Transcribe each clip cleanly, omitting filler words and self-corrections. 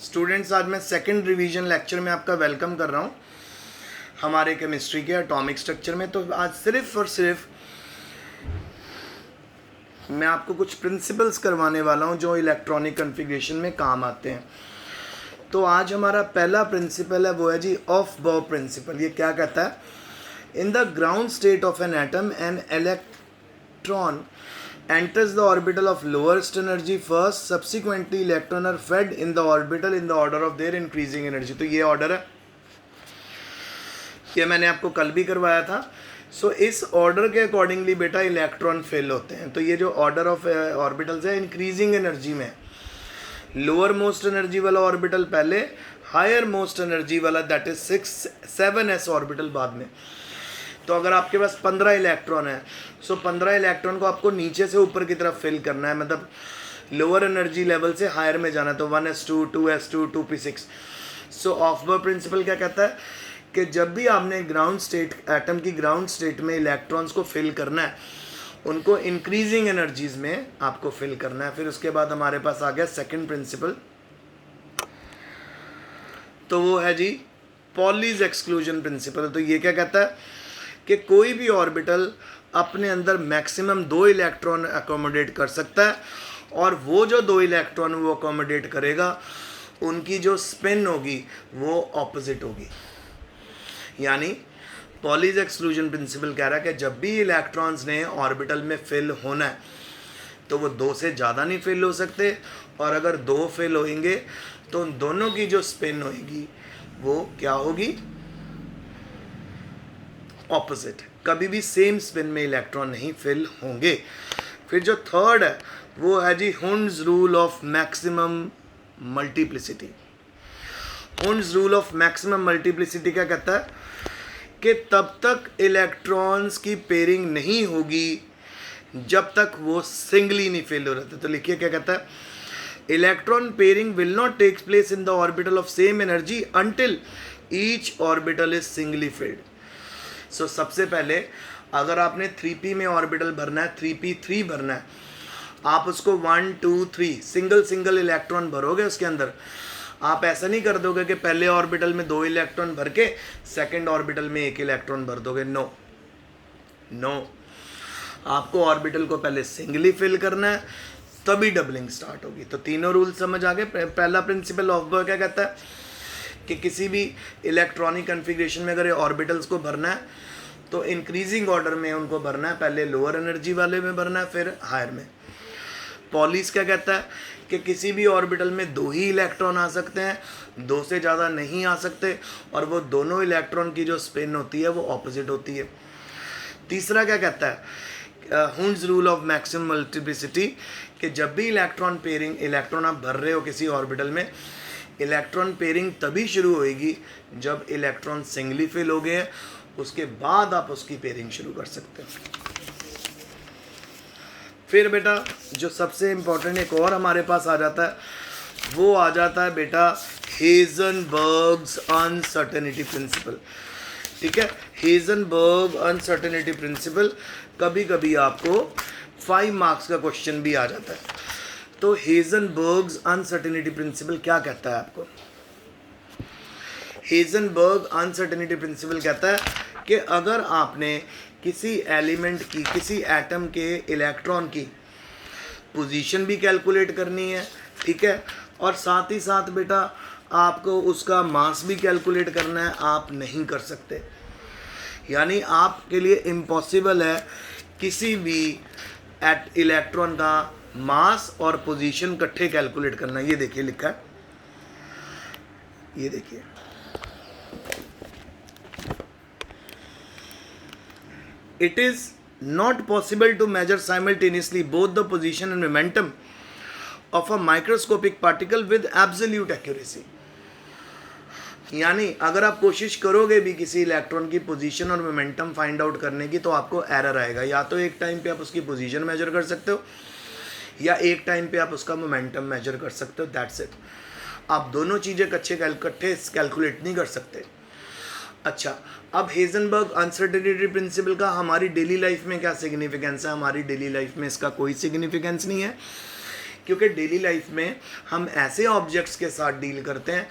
Students, आज मैं second revision lecture में आपका वेलकम कर रहा हूँ हमारे केमिस्ट्री के एटॉमिक स्ट्रक्चर में। तो आज सिर्फ और सिर्फ मैं आपको कुछ प्रिंसिपल्स करवाने वाला हूँ जो इलेक्ट्रॉनिक कॉन्फ़िगरेशन में काम आते हैं। तो आज हमारा पहला प्रिंसिपल है, वो है जी ऑफ बॉब प्रिंसिपल। ये क्या कहता है? In the ground state of an atom an electron enters the orbital of lowest energy first, subsequently electron are fed in the orbital in the order of their increasing energy। तो ये order है, ये मैंने आपको कल भी करवाया था। सो इस ऑर्डर के अकॉर्डिंगली बेटा इलेक्ट्रॉन फिल होते हैं। तो ये जो ऑर्डर ऑफ ऑर्बिटल्स है इंक्रीजिंग एनर्जी में, लोअर मोस्ट एनर्जी वाला ऑर्बिटल पहले, हायर मोस्ट एनर्जी वाला दैट इज 7s ऑर्बिटल बाद में। तो अगर आपके पास 15 इलेक्ट्रॉन है, सो 15 इलेक्ट्रॉन को आपको नीचे से ऊपर की तरफ फिल करना है, मतलब लोअर एनर्जी लेवल से हायर में जाना है। तो 1s2, 2s2, 2p6। So of Bob principal क्या कहता है कि जब भी आपने ग्राउंड स्टेट, एटम की ग्राउंड स्टेट में इलेक्ट्रॉन्स को फिल करना है, उनको इंक्रीजिंग एनर्जीज में आपको फिल करना है। फिर उसके बाद हमारे पास आ गया सेकेंड प्रिंसिपल, तो वो है जी पॉलीज एक्सक्लूजन प्रिंसिपल। तो ये क्या कहता है कि कोई भी ऑर्बिटल अपने अंदर मैक्सिमम 2 इलेक्ट्रॉन अकोमोडेट कर सकता है, और वो जो 2 इलेक्ट्रॉन वो अकोमोडेट करेगा उनकी जो स्पिन होगी वो ऑपोजिट होगी। यानी पॉलीज एक्सक्लूजन प्रिंसिपल कह रहा है कि जब भी इलेक्ट्रॉन्स ने ऑर्बिटल में फिल होना है तो वो 2 से ज़्यादा नहीं फिल हो सकते, और अगर 2 फिल होंगे तो उन दोनों की जो स्पिन होगी वो क्या होगी? ऑपोजिट। कभी भी सेम स्पिन में इलेक्ट्रॉन नहीं फिल होंगे। फिर जो थर्ड है वो है जी Hund's rule of maximum multiplicity. Hund's rule of maximum multiplicity क्या कहता है कि तब तक इलेक्ट्रॉन्स की पेयरिंग नहीं होगी जब तक वो सिंगली नहीं फिल हो रहे थे। तो लिखिए क्या कहता है, electron pairing will not take place in the orbital of same energy until each orbital is singly filled. So सबसे पहले अगर आपने 3p में ऑर्बिटल भरना है, 3p3 भरना है, आप उसको 1 2 3 सिंगल इलेक्ट्रॉन भरोगे उसके अंदर। आप ऐसा नहीं कर दोगे कि पहले ऑर्बिटल में 2 इलेक्ट्रॉन भर के सेकंड ऑर्बिटल में 1 इलेक्ट्रॉन भर दोगे। नो, आपको ऑर्बिटल को पहले सिंगली फिल करना है, तभी डबलिंग स्टार्ट होगी। तो तीनों रूल समझ आ गए। पहला प्रिंसिपल ऑफ बॉब क्या कहता है कि किसी भी इलेक्ट्रॉनिक कॉन्फ़िगरेशन में अगर ऑर्बिटल्स को भरना है तो इंक्रीजिंग ऑर्डर में उनको भरना है, पहले लोअर एनर्जी वाले में भरना है फिर हायर में। पॉलीज क्या कहता है कि किसी भी ऑर्बिटल में 2 ही इलेक्ट्रॉन आ सकते हैं, 2 से ज़्यादा नहीं आ सकते, और वो दोनों इलेक्ट्रॉन की जो स्पिन होती है वो ऑपोजिट होती है। तीसरा क्या कहता है, Hund's rule of maximum multiplicity, कि जब भी इलेक्ट्रॉन आप भर रहे हो किसी ऑर्बिटल में, इलेक्ट्रॉन पेयरिंग तभी शुरू होएगी जब इलेक्ट्रॉन सिंगली फिल हो गए हैं, उसके बाद आप उसकी पेयरिंग शुरू कर सकते हैं। फिर बेटा जो सबसे इम्पोर्टेंट एक और हमारे पास आ जाता है, वो आ जाता है बेटा हेज़नबर्ग्स अनसर्टेनिटी प्रिंसिपल। ठीक है, हेज़नबर्ग अनसर्टेनिटी प्रिंसिपल कभी कभी आपको 5 मार्क्स का क्वेश्चन भी आ जाता है। तो हेज़नबर्ग्स अनसर्टेनिटी प्रिंसिपल क्या कहता है आपको? हेज़नबर्ग अनसर्टेनिटी प्रिंसिपल कहता है कि अगर आपने किसी एलिमेंट की, किसी एटम के इलेक्ट्रॉन की पोजीशन भी कैलकुलेट करनी है, ठीक है, और साथ ही साथ बेटा आपको उसका मास भी कैलकुलेट करना है, आप नहीं कर सकते। यानी आपके लिए इम्पॉसिबल है किसी भी इलेक्ट्रॉन का मास और पोजीशन इकट्ठे कैलकुलेट करना। ये देखिए लिखा है, ये देखिए, it is not possible to measure simultaneously both the position and momentum of a microscopic particle with absolute accuracy। यानी अगर आप कोशिश करोगे भी किसी इलेक्ट्रॉन की पोजीशन और मोमेंटम फाइंड आउट करने की, तो आपको एरर आएगा। या तो एक टाइम पे आप उसकी पोजीशन मेजर कर सकते हो, या एक टाइम पे आप उसका मोमेंटम मेजर कर सकते हो, दैट्स इट। आप दोनों चीज़ें इकट्ठे कैलकुलेट नहीं कर सकते। अच्छा, अब हेज़नबर्ग अनसर्टेनिटी प्रिंसिपल का हमारी डेली लाइफ में क्या सिग्निफिकेंस है? हमारी डेली लाइफ में इसका कोई सिग्निफिकेंस नहीं है। क्योंकि डेली लाइफ में हम ऐसे ऑब्जेक्ट्स के साथ डील करते हैं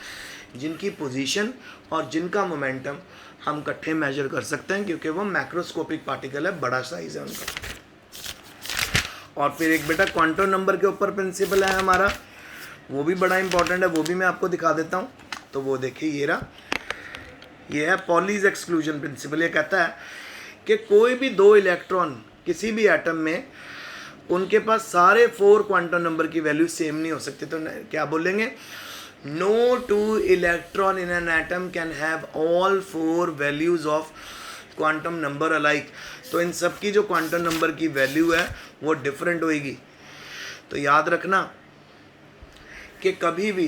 जिनकी पोजीशन और जिनका मोमेंटम हम इकट्ठे मेजर कर सकते हैं, क्योंकि वो मैक्रोस्कोपिक पार्टिकल है, बड़ा साइज है उनका। और फिर एक बेटा क्वांटम नंबर के ऊपर प्रिंसिपल है हमारा, वो भी बड़ा इंपॉर्टेंट है, वो भी मैं आपको दिखा देता हूँ। तो वो देखिए ये रहा, ये है पॉलीज एक्सक्लूजन प्रिंसिपल। ये कहता है कि कोई भी 2 इलेक्ट्रॉन किसी भी एटम में, उनके पास सारे 4 क्वांटम नंबर की वैल्यू सेम नहीं हो सकती। तो क्या बोलेंगे, no 2 electron in an atom can have all 4 values of quantum number alike. तो इन सब की जो क्वांटम नंबर की वैल्यू है वो डिफरेंट होएगी। तो याद रखना कि कभी भी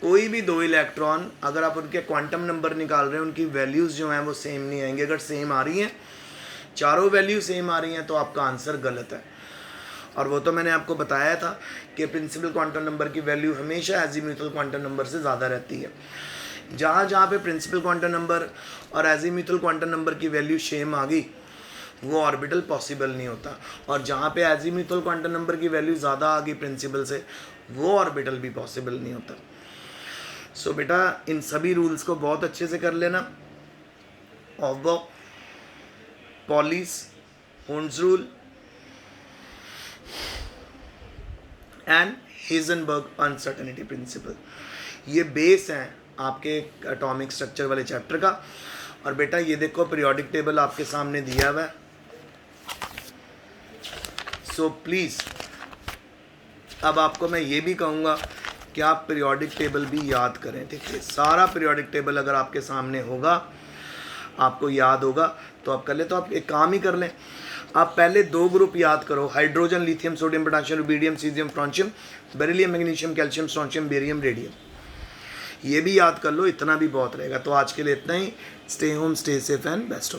कोई भी 2 इलेक्ट्रॉन, अगर आप उनके क्वांटम नंबर निकाल रहे हैं, उनकी वैल्यूज़ जो हैं वो सेम नहीं आएंगे। अगर सेम आ रही हैं, चारों वैल्यू सेम आ रही हैं, तो आपका आंसर गलत है। और वो तो मैंने आपको बताया था कि प्रिंसिपल क्वांटम नंबर की वैल्यू हमेशा एजीम्यूथल क्वांटम नंबर से ज़्यादा रहती है। जहाँ जहाँ पे प्रिंसिपल क्वांटम नंबर और एजीम्यूथल क्वांटम नंबर की वैल्यू सेम आ गई, वो ऑर्बिटल पॉसिबल नहीं होता। और जहाँ पे एजीम्यूथल क्वांटम नंबर की वैल्यू ज़्यादा आ गई प्रिंसिपल से, वो ऑर्बिटल भी पॉसिबल नहीं होता। सो बेटा इन सभी रूल्स को बहुत अच्छे से कर लेना। ऑफबॉ, पॉलीज, होर्न्स rule and Heisenberg uncertainty principle, ये बेस हैं आपके एटॉमिक स्ट्रक्चर वाले चैप्टर का। और बेटा ये देखो पीरियोडिक टेबल आपके सामने दिया हुआ है। सो प्लीज़ अब आपको मैं ये भी कहूँगा कि आप पीरियोडिक टेबल भी याद करें। देखिए सारा पीरियोडिक टेबल अगर आपके सामने होगा, आपको याद होगा, तो आप कर ले। तो आप एक काम ही कर लें, आप पहले 2 ग्रुप याद करो, hydrogen, lithium, sodium, potassium, rubidium, caesium, francium, beryllium, magnesium, calcium, strontium, barium, radium. ये भी याद कर लो, इतना भी बहुत रहेगा। तो आज के लिए इतना ही। Stay home, stay safe and best of